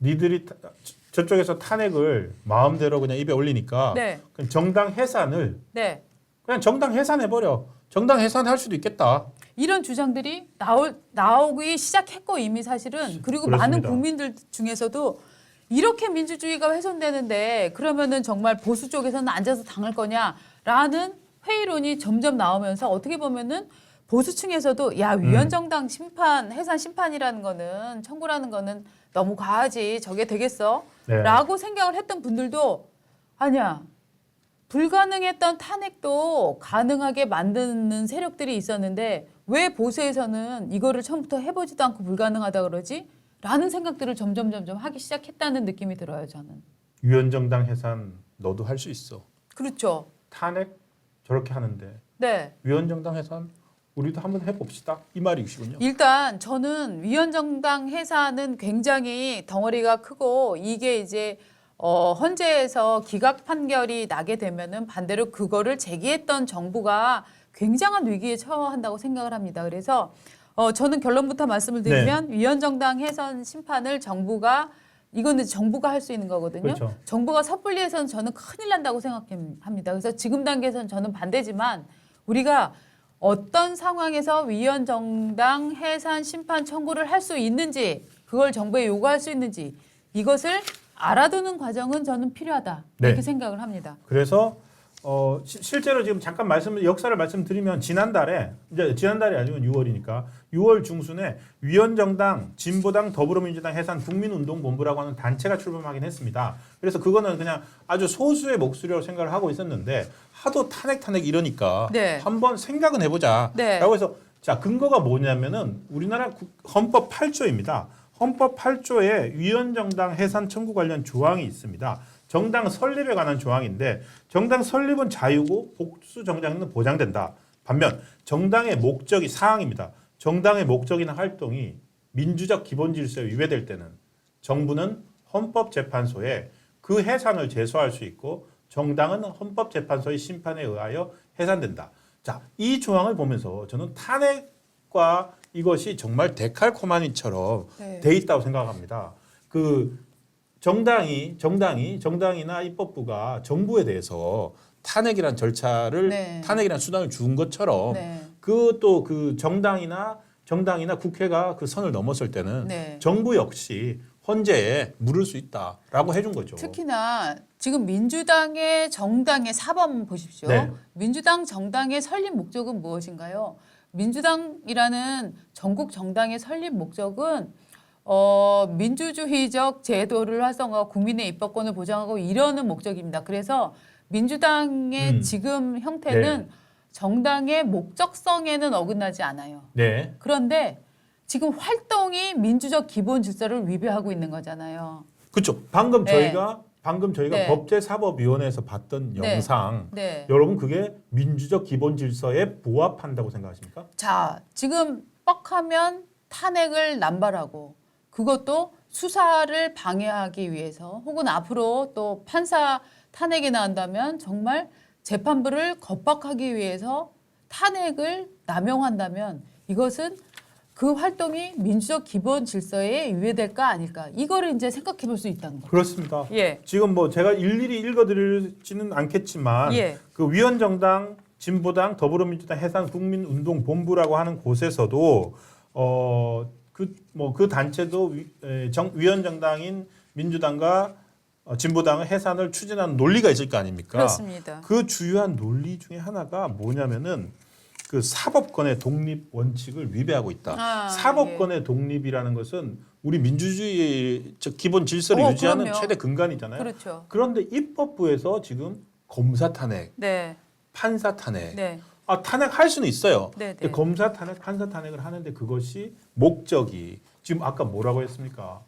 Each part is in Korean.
니들이 저쪽에서 탄핵을 마음대로 그냥 입에 올리니까 네. 그냥 정당 해산을 네. 그냥 정당 해산해버려. 정당 해산할 수도 있겠다. 이런 주장들이 나오기 시작했고 이미 사실은 그리고 그렇습니다. 많은 국민들 중에서도 이렇게 민주주의가 훼손되는데 그러면은 정말 보수 쪽에서는 앉아서 당할 거냐라는 회의론이 점점 나오면서 어떻게 보면은 보수층에서도 야 위헌정당 심판 해산 심판이라는 거는 청구라는 거는 너무 과하지 저게 되겠어? 네. 라고 생각을 했던 분들도 아니야. 불가능했던 탄핵도 가능하게 만드는 세력들이 있었는데 왜 보수에서는 이거를 처음부터 해보지도 않고 불가능하다 그러지? 라는 생각들을 점점 하기 시작했다는 느낌이 들어요, 저는. 위헌정당 해산 너도 할 수 있어. 그렇죠. 탄핵 저렇게 하는데 네. 위헌정당 해산 우리도 한번 해봅시다. 이 말이시군요. 일단 저는 위헌정당 해산은 굉장히 덩어리가 크고 이게 이제 헌재에서 기각 판결이 나게 되면은 반대로 그거를 제기했던 정부가 굉장한 위기에 처한다고 생각을 합니다. 그래서 저는 결론부터 말씀을 드리면 위헌정당 해산 심판을 정부가 이거는 정부가 할 수 있는 거거든요. 그렇죠. 정부가 섣불리 해서는 저는 큰일 난다고 생각합니다. 그래서 지금 단계에서는 저는 반대지만 우리가 어떤 상황에서 위헌정당 해산 심판 청구를 할 수 있는지 그걸 정부에 요구할 수 있는지 이것을 알아두는 과정은 저는 필요하다 이렇게 네. 생각을 합니다. 그래서 실제로 지금 잠깐 역사를 말씀드리면 지난달이 아니면 6월이니까 6월 중순에 위헌정당, 진보당, 더불어민주당 해산 국민운동본부라고 하는 단체가 출범하긴 했습니다. 그래서 그거는 그냥 아주 소수의 목소리라고 생각을 하고 있었는데 하도 탄핵 이러니까 네. 한번 생각은 해보자. 네. 라고 해서 자 근거가 뭐냐면은 우리나라 헌법 8조입니다. 헌법 8조에 위헌정당 해산 청구 관련 조항이 있습니다. 정당 설립에 관한 조항인데 정당 설립은 자유고 복수 정당은 보장된다. 반면 정당의 목적이 사항입니다. 정당의 목적이나 활동이 민주적 기본 질서에 위배될 때는 정부는 헌법재판소에 그 해산을 제소할 수 있고 정당은 헌법재판소의 심판에 의하여 해산된다. 자, 이 조항을 보면서 저는 탄핵과 이것이 정말 데칼코마니처럼 네. 돼 있다고 생각합니다. 그 정당이나 입법부가 정부에 대해서 탄핵이란 절차를 네. 탄핵이란 수단을 준 것처럼 네. 그것도 그 정당이나 국회가 그 선을 넘었을 때는 네. 정부 역시 헌재에 물을 수 있다라고 해준 거죠. 특히나 지금 민주당의 정당의 사법 보십시오. 네. 민주당 정당의 설립 목적은 무엇인가요? 민주당이라는 전국 정당의 설립 목적은 민주주의적 제도를 활성화하고 국민의 입법권을 보장하고 이러는 목적입니다. 그래서 민주당의 지금 형태는 네. 정당의 목적성에는 어긋나지 않아요. 네. 그런데 지금 활동이 민주적 기본 질서를 위배하고 있는 거잖아요. 그렇죠. 방금 네. 저희가 네. 법제사법위원회에서 봤던 네. 영상 네. 여러분 그게 민주적 기본 질서에 부합한다고 생각하십니까? 자, 지금 뻑하면 탄핵을 남발하고 그것도 수사를 방해하기 위해서 혹은 앞으로 또 판사 탄핵이 나온다면 정말 재판부를 겁박하기 위해서 탄핵을 남용한다면 이것은 그 활동이 민주적 기본 질서에 위배될까 아닐까 이거를 이제 생각해 볼 수 있다는 거죠. 그렇습니다. 예. 지금 뭐 제가 일일이 읽어드리지는 않겠지만 예. 그 위헌정당, 진보당, 더불어민주당 해산 국민운동본부라고 하는 곳에서도 그 단체도 위헌정당인 민주당과 진보당의 해산을 추진하는 논리가 있을 거 아닙니까? 그렇습니다. 그 주요한 논리 중에 하나가 뭐냐면은 그 사법권의 독립 원칙을 위배하고 있다. 사법권의 독립이라는 것은 우리 민주주의의 기본 질서를 유지하는 그럼요. 최대 근간이잖아요. 그렇죠. 그런데 입법부에서 지금 검사 탄핵, 네. 판사 탄핵, 네. 탄핵할 수는 있어요. 네, 근데 네. 검사 탄핵, 판사 탄핵을 하는데 그것이 목적이 지금 아까 뭐라고 했습니까?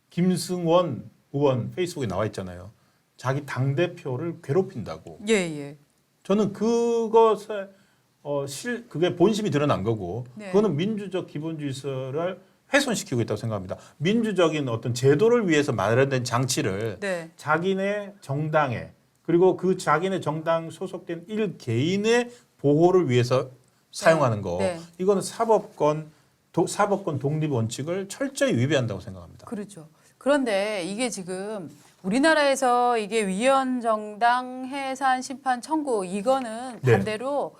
김승원 의원 페이스북에 나와 있잖아요. 자기 당 대표를 괴롭힌다고. 예, 예. 저는 그것에 그게 본심이 드러난 거고 네. 그거는 민주적 기본 질서를 훼손시키고 있다고 생각합니다. 민주적인 어떤 제도를 위해서 마련된 장치를 네. 자기네 정당에 그리고 그 자기네 정당 소속된 일 개인의 보호를 위해서 사용하는 거 네. 이거는 사법권 사법권 독립 원칙을 철저히 위배한다고 생각합니다. 그렇죠. 그런데 이게 지금 우리나라에서 이게 위헌정당 해산 심판 청구 이거는 네. 반대로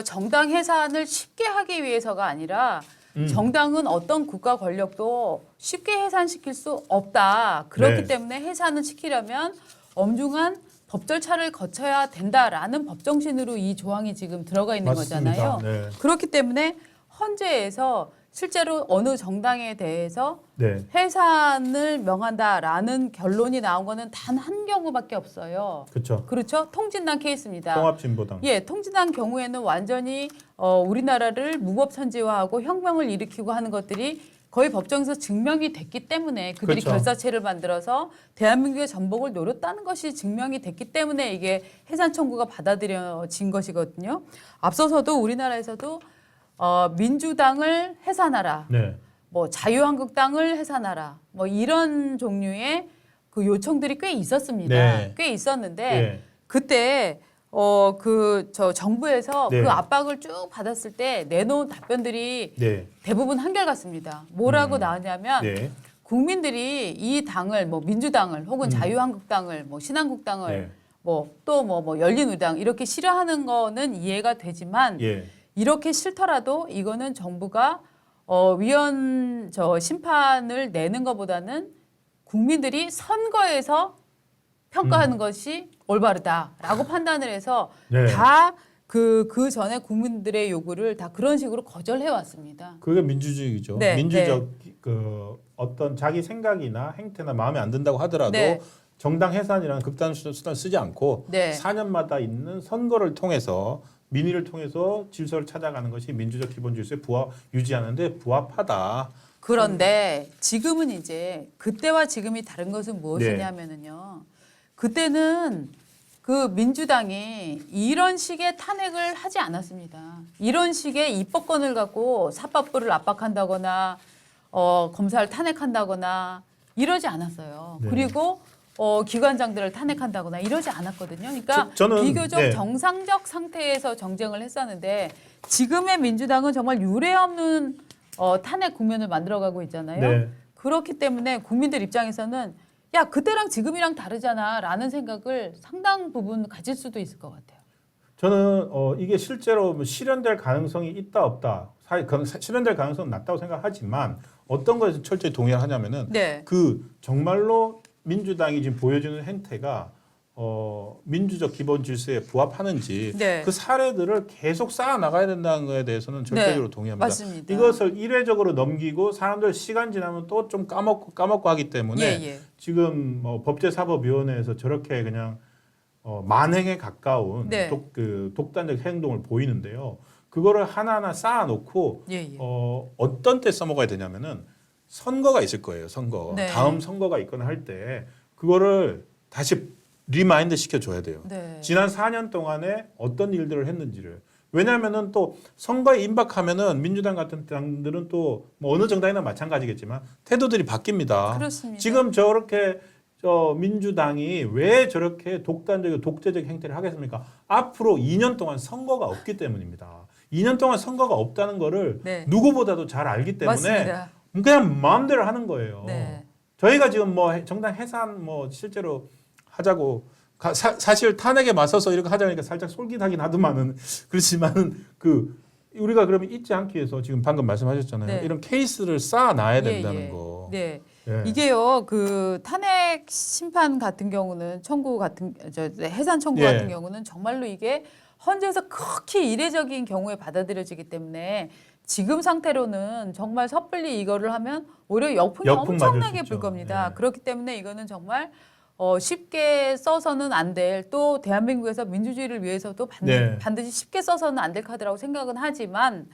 정당 해산을 쉽게 하기 위해서가 아니라 음. 정당은 어떤 국가 권력도 쉽게 해산시킬 수 없다. 그렇기 네. 때문에 해산을 시키려면 엄중한 법 절차를 거쳐야 된다라는 법 정신으로 이 조항이 지금 들어가 있는 맞습니다. 거잖아요. 네. 그렇기 때문에 헌재에서 실제로 어느 정당에 대해서 네. 해산을 명한다라는 결론이 나온 거는 단 한 경우밖에 없어요. 그렇죠. 그렇죠? 통진당 케이스입니다. 통합진보당. 예, 통진당 경우에는 완전히 우리나라를 무법천지화하고 혁명을 일으키고 하는 것들이 거의 법정에서 증명이 됐기 때문에 그들이 그렇죠. 결사체를 만들어서 대한민국의 전복을 노렸다는 것이 증명이 됐기 때문에 이게 해산 청구가 받아들여진 것이거든요. 앞서서도 우리나라에서도 민주당을 해산하라, 네. 뭐 자유한국당을 해산하라, 뭐 이런 종류의 그 요청들이 꽤 있었습니다. 네. 꽤 있었는데 네. 그때 정부에서 네. 그 압박을 쭉 받았을 때 내놓은 답변들이 네. 대부분 한결같습니다. 뭐라고 나왔냐면 네. 국민들이 이 당을 뭐 민주당을 혹은 자유한국당을 뭐 신한국당을 네. 뭐 또 뭐 열린우리당 이렇게 싫어하는 거는 이해가 되지만 예. 이렇게 싫더라도 이거는 정부가 위헌 심판을 내는 것보다는 국민들이 선거에서 평가하는 것이 올바르다라고 판단을 해서 네. 다 그 전에 국민들의 요구를 다 그런 식으로 거절해 왔습니다. 그게 민주주의죠. 네, 민주적 그 어떤 자기 생각이나 행태나 마음에 안 든다고 하더라도 네. 정당 해산이라는 극단 수단을 쓰지 않고 네. 4년마다 있는 선거를 통해서 민의를 통해서 질서를 찾아가는 것이 민주적 기본 질서에 유지하는데 부합하다. 그런데 지금은 이제 그때와 지금이 다른 것은 무엇이냐면은요. 그때는 그 민주당이 이런 식의 탄핵을 하지 않았습니다. 이런 식의 입법권을 갖고 사법부를 압박한다거나 검사를 탄핵한다거나 이러지 않았어요. 네. 그리고 기관장들을 탄핵한다거나 이러지 않았거든요. 그러니까 저는 비교적 네. 정상적 상태에서 정쟁을 했었는데 지금의 민주당은 정말 유례없는 탄핵 국면을 만들어가고 있잖아요. 네. 그렇기 때문에 국민들 입장에서는 야 그때랑 지금이랑 다르잖아라는 생각을 상당 부분 가질 수도 있을 것 같아요. 저는 이게 실제로 뭐 실현될 가능성이 있다 없다. 실현될 가능성은 낮다고 생각하지만 어떤 것에서 철저히 동의하냐면은 네. 그 정말로 민주당이 지금 보여주는 행태가 민주적 기본 질서에 부합하는지 네. 그 사례들을 계속 쌓아 나가야 된다는 것에 대해서는 절대적으로 동의합니다. 맞습니다. 이것을 이례적으로 넘기고 사람들 시간 지나면 또 좀 까먹고 하기 때문에 예. 지금 법제사법위원회에서 저렇게 그냥 만행에 가까운 네. 독단적 행동을 보이는데요. 그거를 하나하나 쌓아놓고 예. 어떤 때 써먹어야 되냐면은 선거가 있을 거예요. 선거. 네. 다음 선거가 있거나 할 때 그거를 다시 리마인드 시켜줘야 돼요. 네. 지난 4년 동안에 어떤 일들을 했는지를. 왜냐하면은 또 선거에 임박하면은 민주당 같은 당들은 또 뭐 어느 정당이나 마찬가지겠지만 태도들이 바뀝니다. 그렇습니다. 지금 저렇게 민주당이 왜 저렇게 독단적이고 독재적 행태를 하겠습니까? 앞으로 2년 동안 선거가 없기 때문입니다. 2년 동안 선거가 없다는 거를 네. 누구보다도 잘 알기 때문에 맞습니다. 그냥 마음대로 하는 거예요. 네. 저희가 지금 뭐 정당 해산 뭐 실제로 하자고 사실 탄핵에 맞서서 이렇게 하자니까 살짝 솔깃하긴 하더만은 그렇지만은 우리가 그러면 잊지 않기 위해서 지금 방금 말씀하셨잖아요. 네. 이런 케이스를 쌓아놔야 된다는 예. 거. 네. 예. 이게요, 그 탄핵 심판 같은 경우는 해산 청구 예. 같은 경우는 정말로 이게 헌재에서 극히 이례적인 경우에 받아들여지기 때문에 지금 상태로는 정말 섣불리 이거를 하면 오히려 역풍이 역풍 맞을 수 엄청나게 불 있죠. 겁니다. 예. 그렇기 때문에 이거는 정말 쉽게 써서는 안 될, 또 대한민국에서 민주주의를 위해서도 네. 반드시 쉽게 써서는 안 될 카드라고 생각은 하지만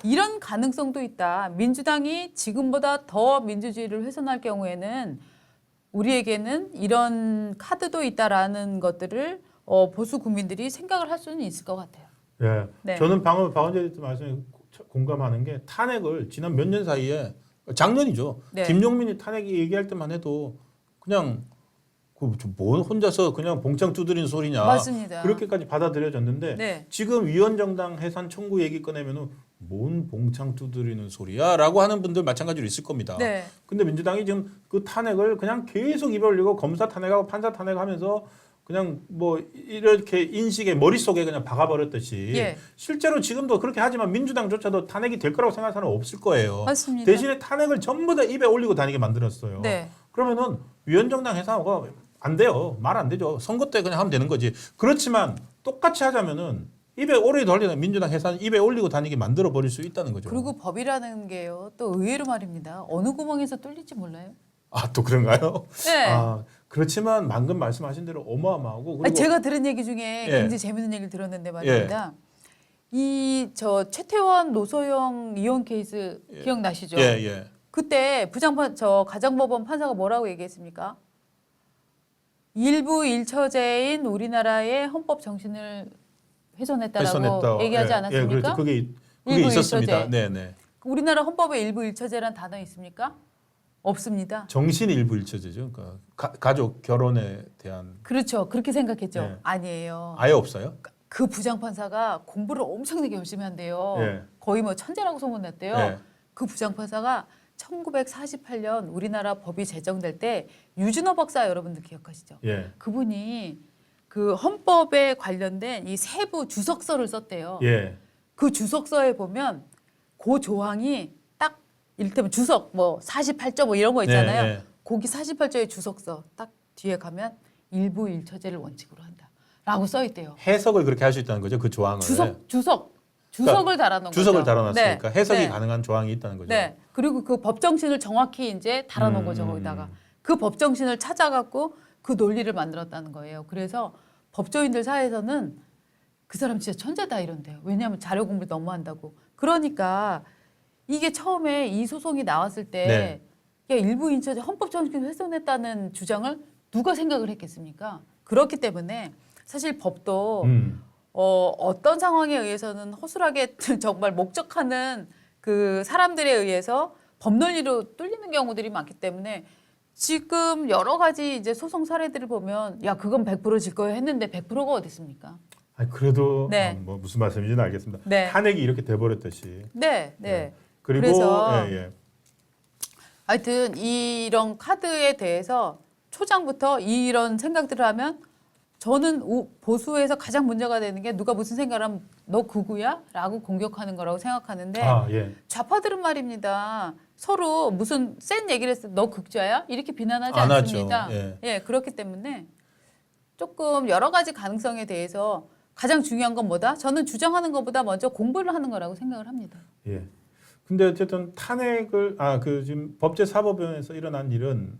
이런 가능성도 있다. 민주당이 지금보다 더 민주주의를 훼손할 경우에는 우리에게는 이런 카드도 있다라는 것들을 보수 국민들이 생각을 할 수는 있을 것 같아요. 예. 네. 저는 방금 박원재 대표 말씀에 공감하는 게 탄핵을 지난 몇 년 사이에 작년이죠. 네. 김용민이 탄핵 얘기할 때만 해도 그냥 뭐 혼자서 그냥 봉창 두드린 소리냐. 맞습니다. 그렇게까지 받아들여졌는데 네. 지금 위헌정당 해산 청구 얘기 꺼내면은 뭔 봉창 두드리는 소리야라고 하는 분들 마찬가지로 있을 겁니다. 네. 근데 민주당이 지금 그 탄핵을 그냥 계속 입에 올리고 검사 탄핵하고 판사 탄핵하면서 그냥 뭐 이렇게 인식에 머릿속에 그냥 박아버렸듯이 예. 실제로 지금도 그렇게 하지만 민주당조차도 탄핵이 될 거라고 생각하는 사람은 없을 거예요. 맞습니다. 대신에 탄핵을 전부 다 입에 올리고 다니게 만들었어요. 네. 그러면은 위원정당 해산하고 안 돼요. 말 안 되죠. 선거 때 그냥 하면 되는 거지. 그렇지만 똑같이 하자면은 입에 오래 돌리는 민주당 해산 입에 올리고 다니게 만들어 버릴 수 있다는 거죠. 그리고 법이라는 게요. 또 의외로 말입니다. 어느 구멍에서 뚫릴지 몰라요. 아, 또 그런가요? 네. 아, 그렇지만 방금 말씀하신 대로 어마어마하고 그리고 아니, 제가 들은 얘기 중에 예. 굉장히 재밌는 얘기를 들었는데 말입니다. 이 저 최태원 노소영 이혼 케이스 기억나시죠? 예, 예. 그때 가정법원 판사가 뭐라고 얘기했습니까? 일부 일처제인 우리나라의 헌법 정신을 훼손했다라고 훼손했다. 얘기하지 예, 않았습니까? 예, 그렇죠. 그게 일부 있었습니다. 일처제. 네, 네. 우리나라 헌법에 일부 일처제란 단어 있습니까? 없습니다. 정신 일부 일처제죠. 그러니까 가족 결혼에 대한 그렇죠. 그렇게 생각했죠. 네. 아니에요. 아예 없어요? 그 부장판사가 공부를 엄청나게 열심히 한대요. 예. 거의 뭐 천재라고 소문냈대요. 예. 그 부장판사가 1948년 우리나라 법이 제정될 때 유준호 박사 여러분들 기억하시죠? 예. 그분이 그 헌법에 관련된 이 세부 주석서를 썼대요. 예. 그 주석서에 보면 그 조항이 딱 이를테면 주석 뭐 48조 뭐 이런 거 있잖아요. 네, 네. 거기 48조의 주석서 딱 뒤에 가면 일부 일처제를 원칙으로 한다라고 써 있대요. 해석을 그렇게 할 수 있다는 거죠. 그 조항을. 주석을 달아놓은 주석을 거죠. 달아놨으니까 네. 해석이 네. 가능한 조항이 있다는 거죠. 네. 그리고 그 법정신을 정확히 이제 달아놓은 거죠, 거기다가. 그 법정신을 찾아갖고 그 논리를 만들었다는 거예요. 그래서 법조인들 사이에서는 그 사람 진짜 천재다 이런데요. 왜냐하면 자료 공부를 너무 한다고. 그러니까 이게 처음에 이 소송이 나왔을 때 네. 야, 일부 인처제 헌법 정신을 훼손했다는 주장을 누가 생각을 했겠습니까? 그렇기 때문에 사실 법도 어떤 상황에 의해서는 허술하게 정말 목적하는 그 사람들에 의해서 법 논리로 뚫리는 경우들이 많기 때문에 지금 여러 가지 이제 소송 사례들을 보면 야 그건 100%질 거예요 했는데 100%가 어디 있습니까? 아니, 그래도 네. 뭐 무슨 말씀인지는 알겠습니다. 네. 탄핵이 이렇게 돼버렸듯이. 네, 네. 네. 그리고 그래서 예, 예. 하여튼 이런 카드에 대해서 초장부터 이런 생각들을 하면 저는 보수에서 가장 문제가 되는 게 누가 무슨 생각을 하면 너 극우야? 라고 공격하는 거라고 생각하는데 아, 예. 좌파들은 말입니다. 서로 무슨 센 얘기를 했을 때 너 극좌야? 이렇게 비난하지 안 하죠. 않습니다. 예. 그렇기 때문에 조금 여러 가지 가능성에 대해서 가장 중요한 건 뭐다? 저는 주장하는 것보다 먼저 공부를 하는 거라고 생각을 합니다. 예. 근데 어쨌든 탄핵을 지금 법제사법위원회에서 일어난 일은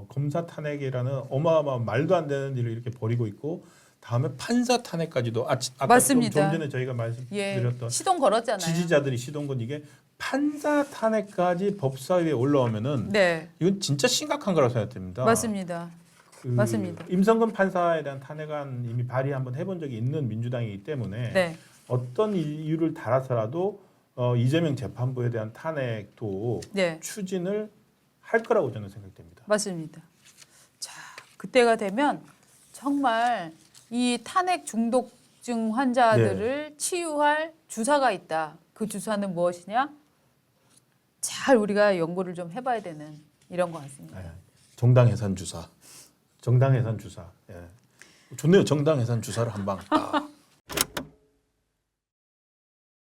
검사 탄핵이라는 어마어마한 말도 안 되는 일을 이렇게 벌이고 있고 다음에 판사 탄핵까지도 아까 맞습니다. 좀 전에 저희가 말씀드렸던 시동 걸었잖아요. 지지자들이 시동 건 이게 판사 탄핵까지 법사위에 올라오면은 네, 이건 진짜 심각한 거라고 생각됩니다. 맞습니다. 맞습니다. 임성근 판사에 대한 탄핵안 이미 발의 한번 해본 적이 있는 민주당이기 때문에 네, 어떤 이유를 달아서라도 이재명 재판부에 대한 탄핵도 네. 추진을 할 거라고 저는 생각됩니다. 맞습니다. 자, 그때가 되면 정말 이 탄핵 중독증 환자들을 치유할 주사가 있다. 그 주사는 무엇이냐? 잘 우리가 연구를 좀 해봐야 되는 이런 것 같습니다. 정당 해산 주사. 정당 해산 주사. 예. 좋네요. 정당 해산 주사를 한 방.